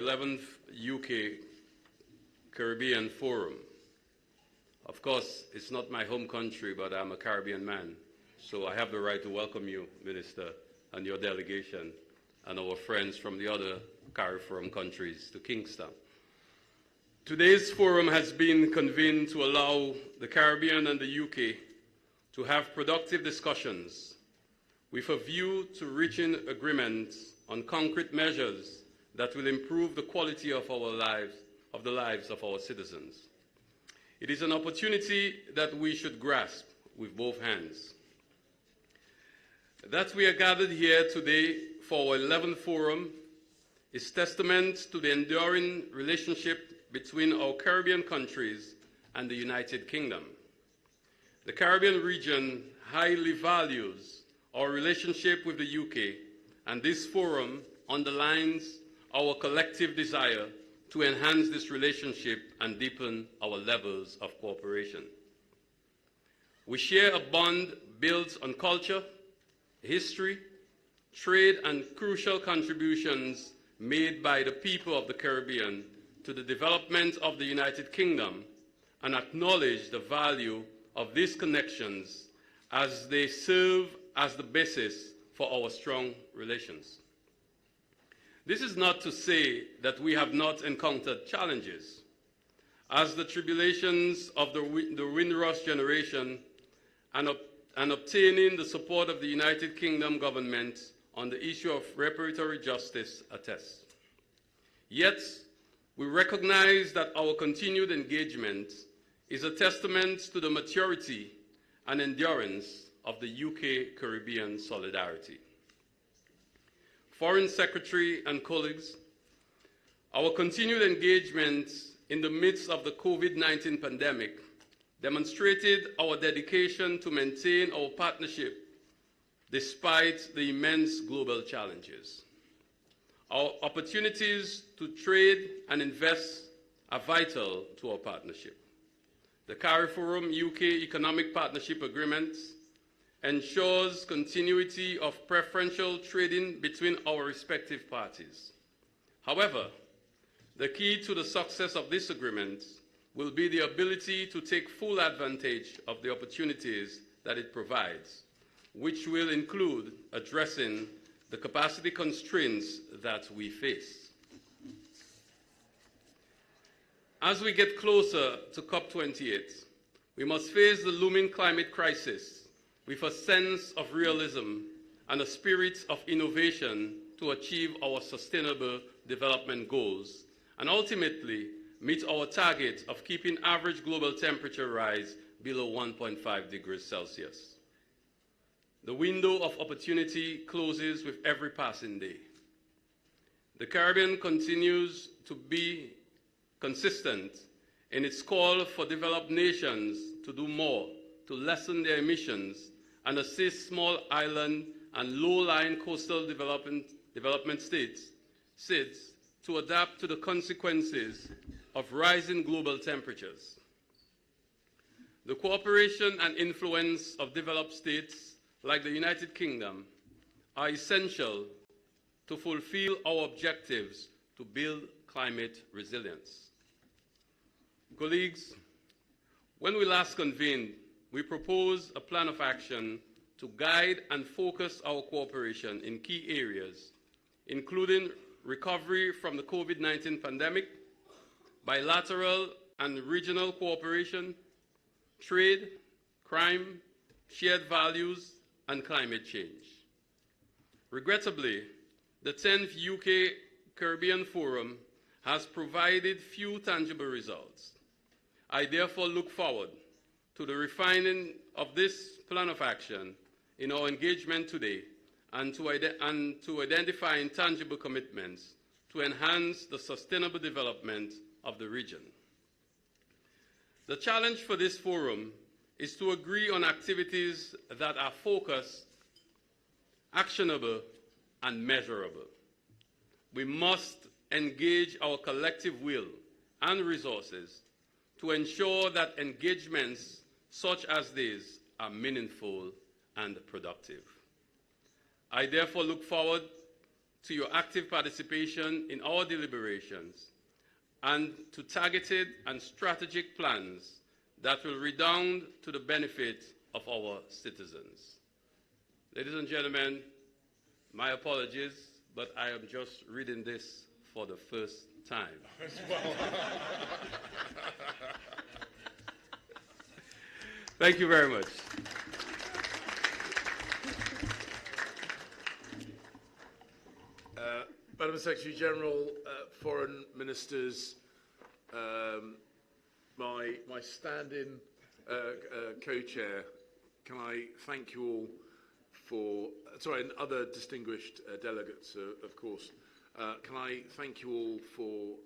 11th UK Caribbean Forum. Of course, it's not my home country, but I'm a Caribbean man, so I have the right to welcome you, Minister, and your delegation, and our friends from the other CARIFORUM countries to Kingston. Today's forum has been convened to allow the Caribbean and the UK to have productive discussions with a view to reaching agreements on concrete measures that will improve the quality of our lives, of the lives of our citizens. It is an opportunity that we should grasp with both hands. That we are gathered here today for our 11th forum is testament to the enduring relationship between our Caribbean countries and the United Kingdom. The Caribbean region highly values our relationship with the UK, and this forum underlines our collective desire to enhance this relationship and deepen our levels of cooperation. We share a bond built on culture, history, trade, and crucial contributions made by the people of the Caribbean to the development of the United Kingdom, and acknowledge the value of these connections as they serve as the basis for our strong relations. This is not to say that we have not encountered challenges, as the tribulations of the Windrush generation and obtaining the support of the United Kingdom government on the issue of reparatory justice attest. Yet, we recognize that our continued engagement is a testament to the maturity and endurance of the UK-Caribbean solidarity. Foreign Secretary and colleagues, our continued engagement in the midst of the COVID-19 pandemic demonstrated our dedication to maintain our partnership despite the immense global challenges. Our opportunities to trade and invest are vital to our partnership. The CARIFORUM UK Economic Partnership Agreement ensures continuity of preferential trading between our respective parties. However, the key to the success of this agreement will be the ability to take full advantage of the opportunities that it provides, which will include addressing the capacity constraints that we face. As we get closer to COP28, we must face the looming climate crisis with a sense of realism and a spirit of innovation to achieve our sustainable development goals and ultimately meet our target of keeping average global temperature rise below 1.5 degrees Celsius. The window of opportunity closes with every passing day. The Caribbean continues to be consistent in its call for developed nations to do more to lessen their emissions and assist small island and low-lying coastal development states to adapt to the consequences of rising global temperatures. The cooperation and influence of developed states like the United Kingdom are essential to fulfill our objectives to build climate resilience. Colleagues, when we last convened, we proposed a plan of action to guide and focus our cooperation in key areas, including recovery from the COVID-19 pandemic, bilateral and regional cooperation, trade, crime, shared values, and climate change. Regrettably, the 10th UK Caribbean Forum has provided few tangible results. I therefore look forward to the refining of this plan of action in our engagement today and to identifying tangible commitments to enhance the sustainable development of the region. The challenge for this forum is to agree on activities that are focused, actionable, and measurable. We must engage our collective will and resources to ensure that engagements such as these are meaningful and productive. I therefore look forward to your active participation in our deliberations, and to targeted and strategic plans that will redound to the benefit of our citizens. Ladies and gentlemen, my apologies, but I am just reading this for the first time. Thank you very much. Madam Secretary General, Foreign Ministers, my stand-in co-chair, can I thank you all for, and other distinguished delegates, of course, can I thank you all for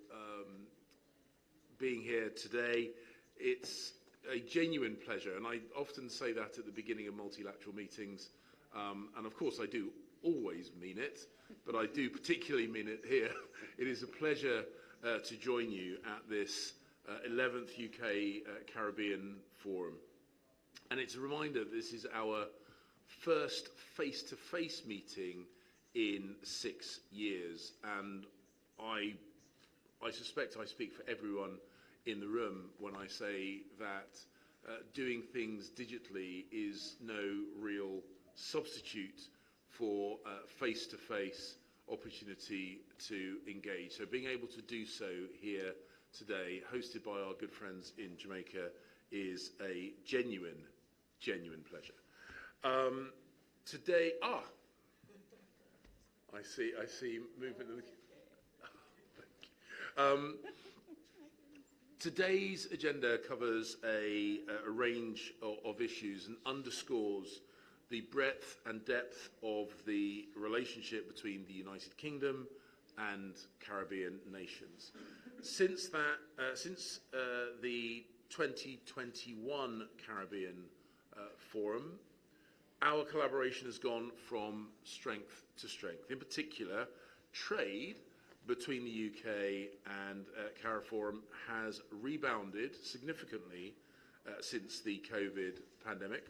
being here today. It's a genuine pleasure, and I often say that at the beginning of multilateral meetings, and of course I do always mean it, but I do particularly mean it here. It is a pleasure to join you at this 11th UK Caribbean Forum. And it's a reminder that this is our first face-to-face meeting in 6 years. And I suspect I speak for everyone in the room when I say that doing things digitally is no real substitute for face-to-face opportunity to engage. So being able to do so here today, hosted by our good friends in Jamaica, is a genuine pleasure. Today, I see movement. Today's agenda covers a range of issues and underscores the breadth and depth of the relationship between the United Kingdom and Caribbean nations. Since the 2021 Caribbean Forum, our collaboration has gone from strength to strength. In particular, trade between the UK and CARIFORUM has rebounded significantly since the COVID pandemic,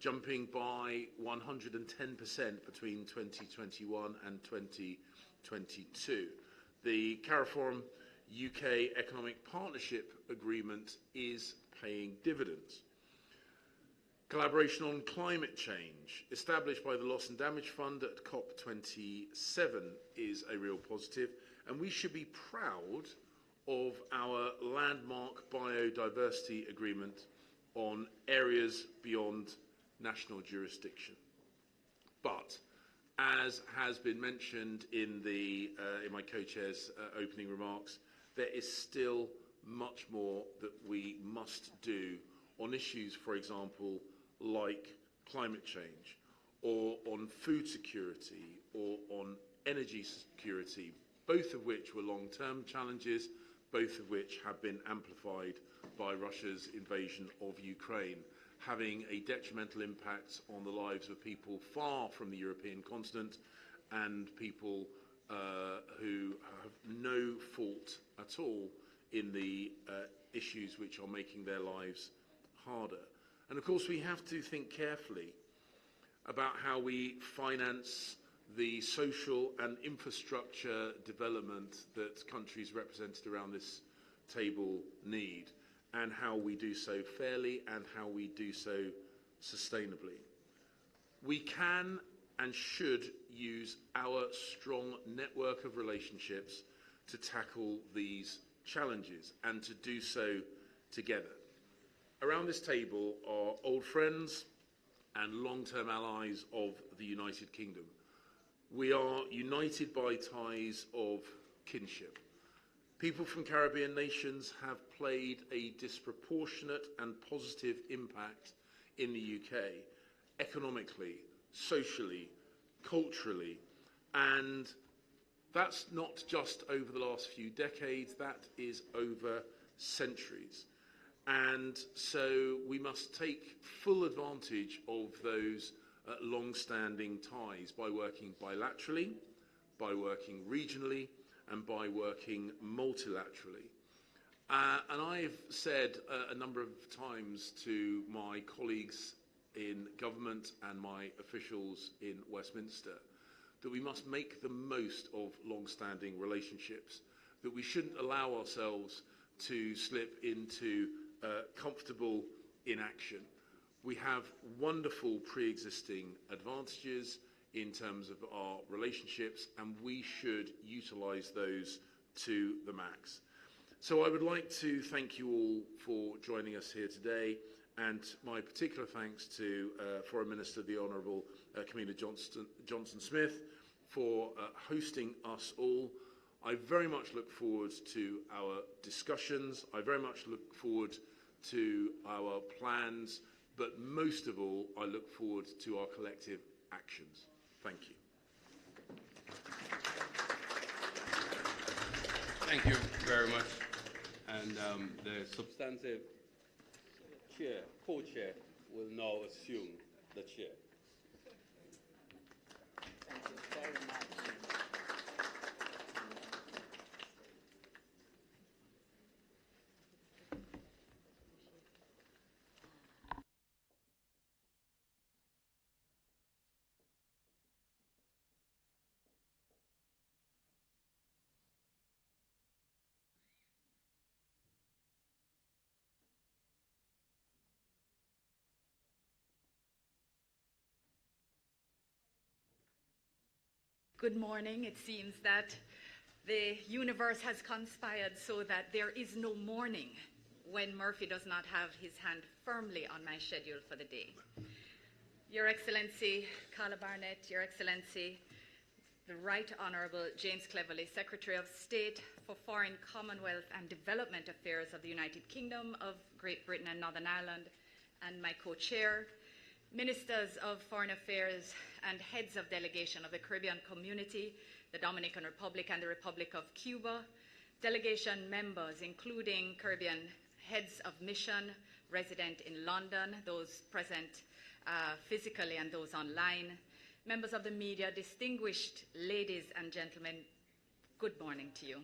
jumping by 110% between 2021 and 2022. The CARIFORUM UK Economic Partnership Agreement is paying dividends. Collaboration on climate change, established by the Loss and Damage Fund at COP27, is a real positive, and we should be proud of our landmark biodiversity agreement on areas beyond national jurisdiction. But, as has been mentioned in my co-chair's opening remarks, there is still much more that we must do on issues, for example, like climate change, or on food security, or on energy security, both of which were long-term challenges, both of which have been amplified by Russia's invasion of Ukraine, having a detrimental impact on the lives of people far from the European continent and people who have no fault at all in the issues which are making their lives harder. And of course we have to think carefully about how we finance the social and infrastructure development that countries represented around this table need, and how we do so fairly and how we do so sustainably. We can and should use our strong network of relationships to tackle these challenges and to do so together. Around this table are old friends and long-term allies of the United Kingdom. We are united by ties of kinship. People from Caribbean nations have played a disproportionate and positive impact in the UK, economically, socially, culturally, and that's not just over the last few decades, that is over centuries. And so we must take full advantage of those long-standing ties by working bilaterally, by working regionally, and by working multilaterally. And I've said a number of times to my colleagues in government and my officials in Westminster that we must make the most of long-standing relationships, that we shouldn't allow ourselves to slip into comfortable inaction. We have wonderful pre-existing advantages in terms of our relationships, and we should utilise those to the max. So I would like to thank you all for joining us here today, and my particular thanks to Foreign Minister, the Honourable Camilla Johnson-Smith, for hosting us all. I very much look forward to our discussions. I very much look forward to our plans, but most of all, I look forward to our collective actions. Thank you. Thank you very much. And the substantive chair, co-chair, will now assume the chair. Thank you very much. Good morning. It seems that the universe has conspired so that there is no morning when Murphy does not have his hand firmly on my schedule for the day. Your Excellency, Carla Barnett, Your Excellency, the Right Honourable James Cleverly, Secretary of State for Foreign, Commonwealth and Development Affairs of the United Kingdom of Great Britain and Northern Ireland, and my co-chair, Ministers of Foreign Affairs and heads of delegation of the Caribbean Community, the Dominican Republic and the Republic of Cuba, delegation members including Caribbean heads of mission resident in London, those present physically and those online, members of the media, distinguished ladies and gentlemen, good morning to you.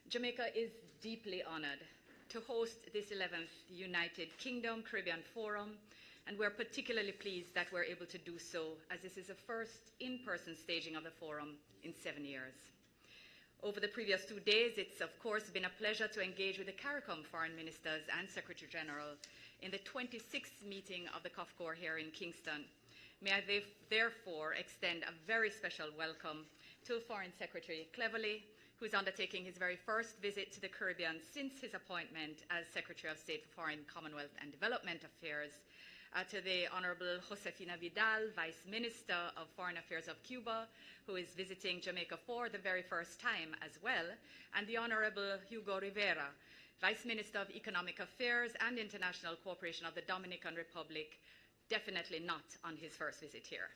Jamaica is deeply honored to host this 11th United Kingdom Caribbean Forum, and we're particularly pleased that we're able to do so, as this is the first in-person staging of the forum in 7 years. Over the previous 2 days, it's of course been a pleasure to engage with the CARICOM foreign ministers and Secretary General in the 26th meeting of the COFCOR here in Kingston. May I therefore extend a very special welcome to Foreign Secretary Cleverly, who is undertaking his very first visit to the Caribbean since his appointment as Secretary of State for Foreign, Commonwealth and Development Affairs, to the Honourable Josefina Vidal, Vice Minister of Foreign Affairs of Cuba, who is visiting Jamaica for the very first time as well, and the Honourable Hugo Rivera, Vice Minister of Economic Affairs and International Cooperation of the Dominican Republic, definitely not on his first visit here.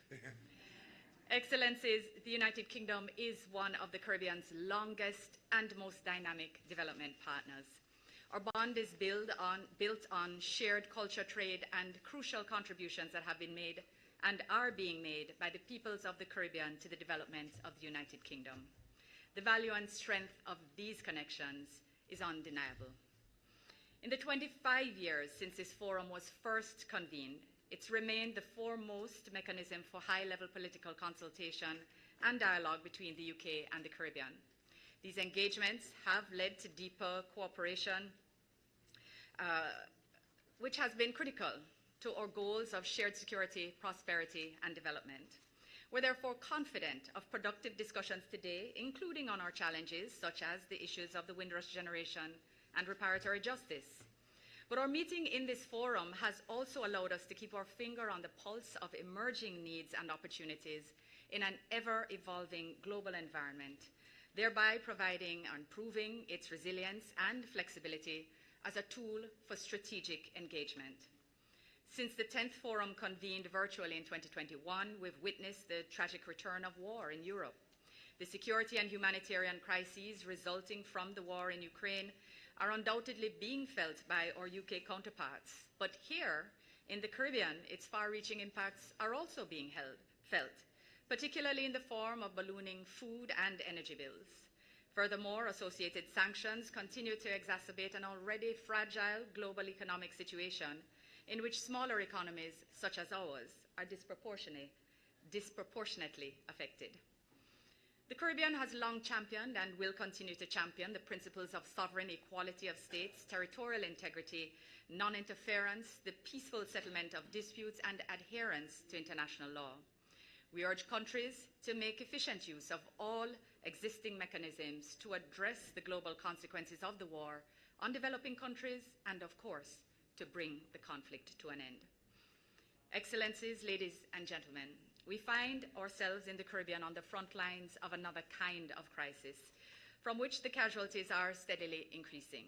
Excellencies, the United Kingdom is one of the Caribbean's longest and most dynamic development partners. Our bond is built on shared culture, trade, and crucial contributions that have been made and are being made by the peoples of the Caribbean to the development of the United Kingdom. The value and strength of these connections is undeniable. In the 25 years since this forum was first convened, it's remained the foremost mechanism for high-level political consultation and dialogue between the UK and the Caribbean. These engagements have led to deeper cooperation, which has been critical to our goals of shared security, prosperity, and development. We're therefore confident of productive discussions today, including on our challenges, such as the issues of the Windrush generation and reparatory justice. But our meeting in this forum has also allowed us to keep our finger on the pulse of emerging needs and opportunities in an ever-evolving global environment, thereby providing and proving its resilience and flexibility as a tool for strategic engagement. Since the 10th Forum convened virtually in 2021, we've witnessed the tragic return of war in Europe. The security and humanitarian crises resulting from the war in Ukraine are undoubtedly being felt by our UK counterparts. But here, in the Caribbean, its far-reaching impacts are also being felt, particularly in the form of ballooning food and energy bills. Furthermore, associated sanctions continue to exacerbate an already fragile global economic situation in which smaller economies, such as ours, are disproportionately affected. The Caribbean has long championed and will continue to champion the principles of sovereign equality of states, territorial integrity, non-interference, the peaceful settlement of disputes, and adherence to international law. We urge countries to make efficient use of all existing mechanisms to address the global consequences of the war on developing countries and, of course, to bring the conflict to an end. Excellencies, ladies and gentlemen, we find ourselves in the Caribbean on the front lines of another kind of crisis, from which the casualties are steadily increasing.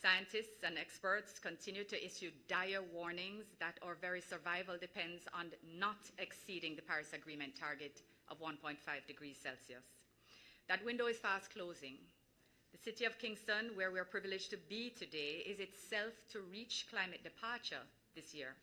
Scientists and experts continue to issue dire warnings that our very survival depends on not exceeding the Paris Agreement target of 1.5 degrees Celsius. That window is fast closing. The city of Kingston, where we are privileged to be today, is itself to reach climate departure this year.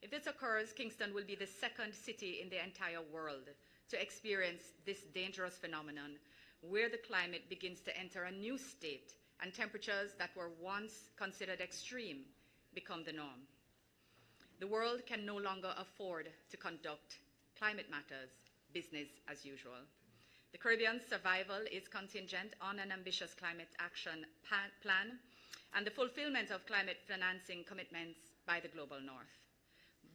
If this occurs, Kingston will be the second city in the entire world to experience this dangerous phenomenon, where the climate begins to enter a new state and temperatures that were once considered extreme become the norm. The world can no longer afford to conduct climate matters business as usual. The Caribbean's survival is contingent on an ambitious climate action plan and the fulfillment of climate financing commitments by the global north.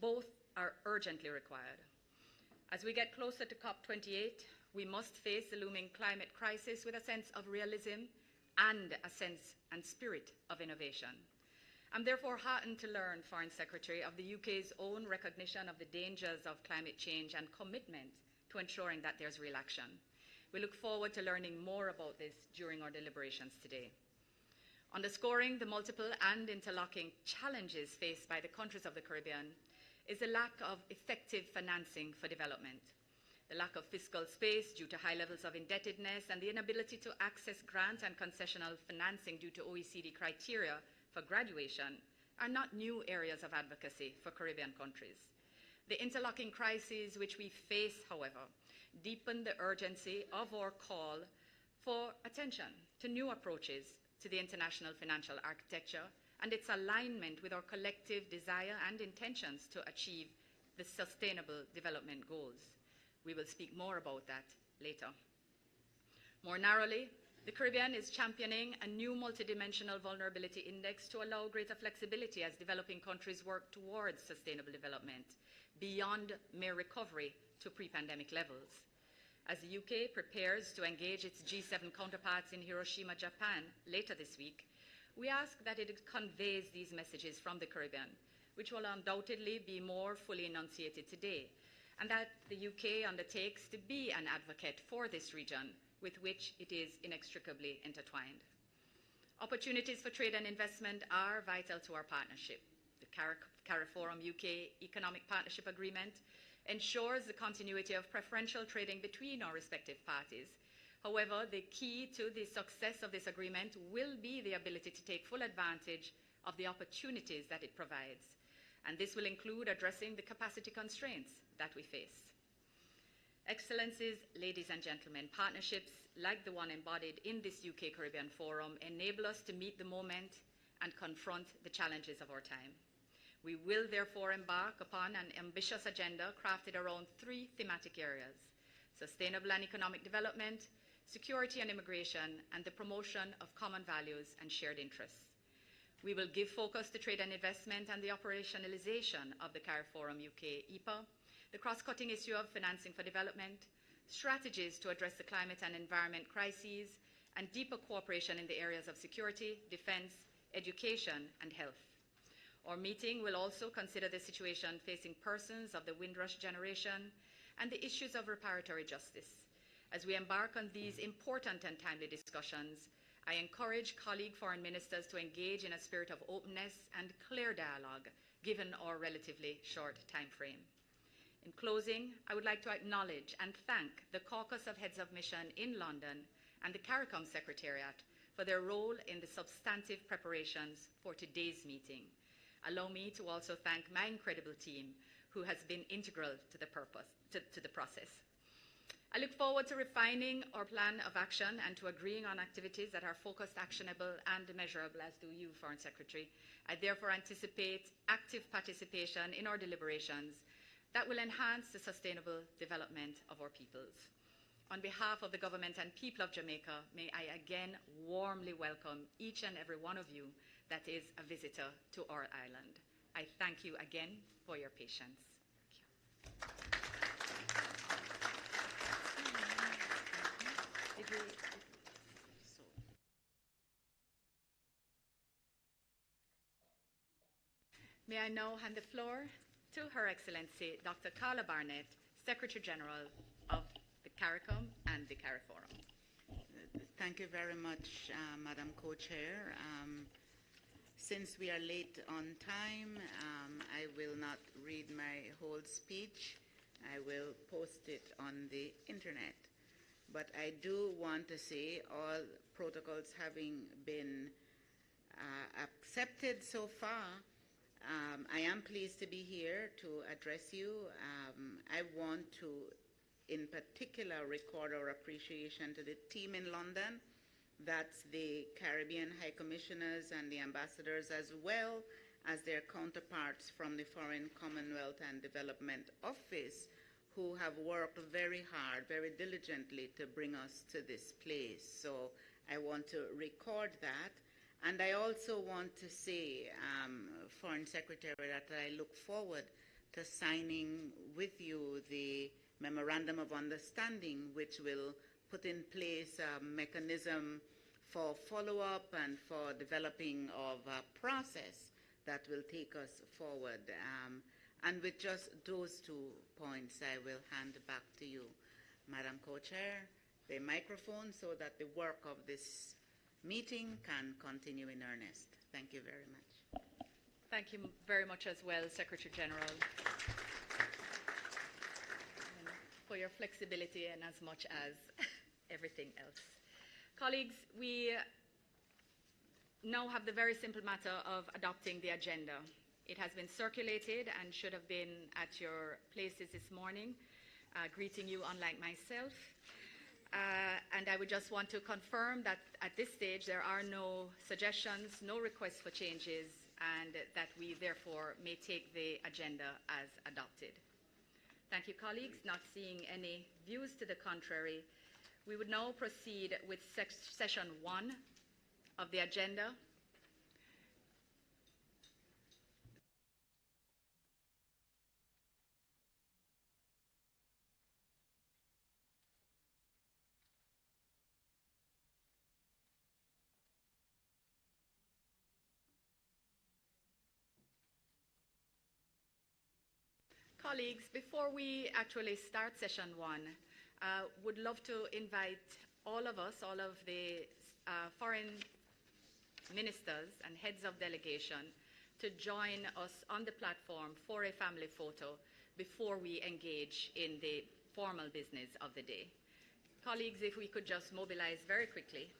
Both are urgently required. As we get closer to COP28, we must face the looming climate crisis with a sense of realism and a sense and spirit of innovation. I'm therefore heartened to learn, Foreign Secretary, of the UK's own recognition of the dangers of climate change and commitment to ensuring that there's real action. We look forward to learning more about this during our deliberations today. Underscoring the multiple and interlocking challenges faced by the countries of the Caribbean is the lack of effective financing for development. The lack of fiscal space due to high levels of indebtedness and the inability to access grant and concessional financing due to OECD criteria for graduation are not new areas of advocacy for Caribbean countries. The interlocking crises which we face, however, deepen the urgency of our call for attention to new approaches to the international financial architecture and its alignment with our collective desire and intentions to achieve the Sustainable Development Goals. We will speak more about that later. More narrowly, the Caribbean is championing a new multidimensional vulnerability index to allow greater flexibility as developing countries work towards sustainable development beyond mere recovery to pre-pandemic levels. As the UK prepares to engage its G7 counterparts in Hiroshima, Japan later this week, we ask that it conveys these messages from the Caribbean, which will undoubtedly be more fully enunciated today, and that the UK undertakes to be an advocate for this region with which it is inextricably intertwined. Opportunities for trade and investment are vital to our partnership. The CARIFORUM UK Economic Partnership Agreement ensures the continuity of preferential trading between our respective parties. However, the key to the success of this agreement will be the ability to take full advantage of the opportunities that it provides, and this will include addressing the capacity constraints that we face. Excellencies, ladies and gentlemen, partnerships like the one embodied in this UK Caribbean Forum enable us to meet the moment and confront the challenges of our time. We will therefore embark upon an ambitious agenda crafted around three thematic areas: sustainable and economic development, security and immigration, and the promotion of common values and shared interests. We will give focus to trade and investment and the operationalization of the CARIFORUM UK EPA, the cross-cutting issue of financing for development, strategies to address the climate and environment crises, and deeper cooperation in the areas of security, defense, education, and health. Our meeting will also consider the situation facing persons of the Windrush generation and the issues of reparatory justice. As we embark on these important and timely discussions, I encourage colleague foreign ministers to engage in a spirit of openness and clear dialogue, given our relatively short time frame. In closing, I would like to acknowledge and thank the Caucus of Heads of Mission in London and the CARICOM Secretariat for their role in the substantive preparations for today's meeting. Allow me to also thank my incredible team, who has been integral to the process. I look forward to refining our plan of action and to agreeing on activities that are focused, actionable, and measurable, as do you, Foreign Secretary. I therefore anticipate active participation in our deliberations that will enhance the sustainable development of our peoples. On behalf of the government and people of Jamaica, may I again warmly welcome each and every one of you that is a visitor to our island. I thank you again for your patience. May I now hand the floor to Her Excellency Dr. Carla Barnett, Secretary General of the CARICOM and the CARIFORUM. Thank you very much, Madam Co-Chair. Since we are late on time, I will not read my whole speech. I will post it on the internet. But I do want to say all protocols having been accepted so far, I am pleased to be here to address you. I want to, in particular, record our appreciation to the team in London. That's the Caribbean High Commissioners and the ambassadors, as well as their counterparts from the Foreign Commonwealth and Development Office, who have worked very hard, very diligently to bring us to this place. So I want to record that. And I also want to say, Foreign Secretary, that I look forward to signing with you the Memorandum of Understanding, which will put in place a mechanism for follow-up and for developing of a process that will take us forward. And with just those 2 points, I will hand back to you, Madam Co-Chair, the microphone, so that the work of this meeting can continue in earnest. Thank you very much. Thank you very much as well, Secretary General, for your flexibility and as much as everything else. Colleagues, we now have the very simple matter of adopting the agenda. It has been circulated and should have been at your places this morning, greeting you unlike myself. And I would just want to confirm that at this stage there are no suggestions, no requests for changes, and that we therefore may take the agenda as adopted. Thank you, colleagues. Not seeing any views to the contrary, we would now proceed with session 1 of the agenda. Colleagues, before we actually start session 1, would love to invite all of us, all of the foreign ministers and heads of delegation to join us on the platform for a family photo before we engage in the formal business of the day. Colleagues, if we could just mobilize very quickly.